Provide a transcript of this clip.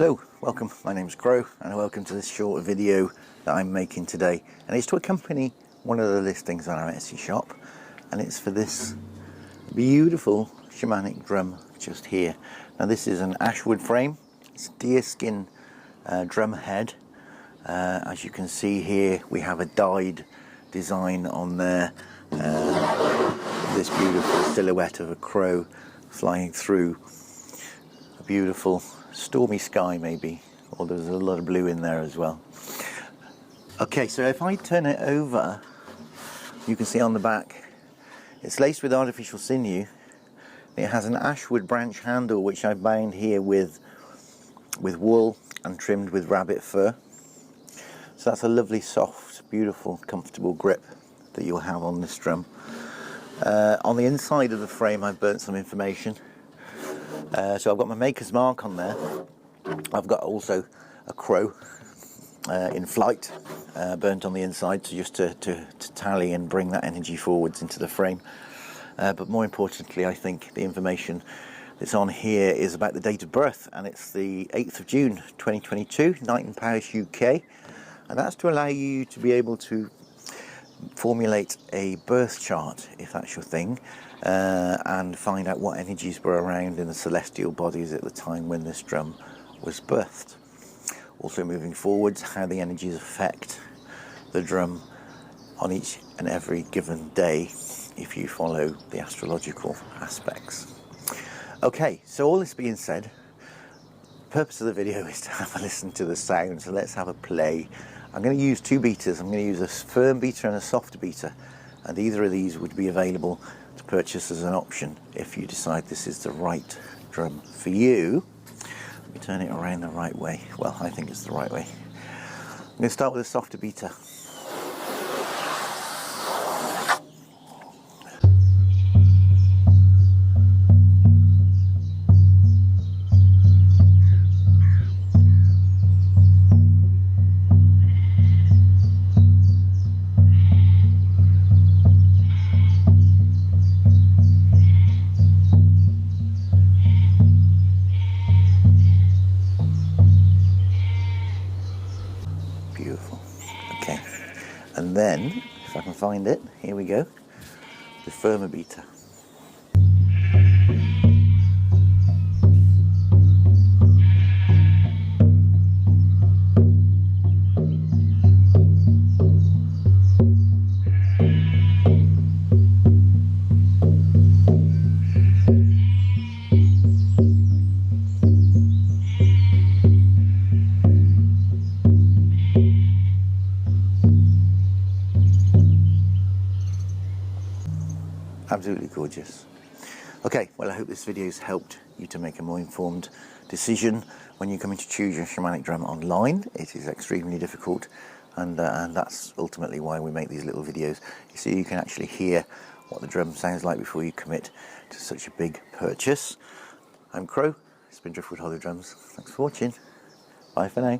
Hello, welcome, my name's Crow and welcome to this short video that I'm making today, and it's to accompany one of the listings on our Etsy shop, and it's for this beautiful shamanic drum just here. Now this is an ashwood frame, it's deerskin drum head. As you can see here we have a dyed design on there, this beautiful silhouette of a crow flying through a beautiful stormy sky maybe, or there's a lot of blue in there as well. Okay, so if I turn it over, you can see on the back it's laced with artificial sinew. It has an ashwood branch handle which I bound here with wool and trimmed with rabbit fur. So that's a lovely, soft, beautiful, comfortable grip that you'll have on this drum. On the inside of the frame I've burnt some information. So I've got my maker's mark on there. I've got also a crow in flight burnt on the inside, so just to tally and bring that energy forwards into the frame. But more importantly, I think the information that's on here is about the date of birth, and it's the 8th of June 2022, Night in Paris, UK, and that's to allow you to be able to formulate a birth chart, if that's your thing, and find out what energies were around in the celestial bodies at the time when this drum was birthed. Also moving forwards, how the energies affect the drum on each and every given day if you follow the astrological aspects. Okay, so all this being said, the purpose of the video is to have a listen to the sound, so let's have a play. I'm going to use two beaters. I'm going to use a firm beater and a soft beater, and either of these would be available to purchase as an option if you decide this is the right drum for you. Let me turn it around the right way. Well, I think it's the right way. I'm going to start with a softer beater. Beautiful. Okay, and then if I can find it, here we go, the firmer beater. Absolutely gorgeous. Okay, well, I hope this video has helped you to make a more informed decision when you're coming to choose your shamanic drum online. It is extremely difficult, and that's ultimately why we make these little videos, so you can actually hear what the drum sounds like before you commit to such a big purchase. I'm Crow, it's been Driftwood Hollow Drums. Thanks for watching. Bye for now.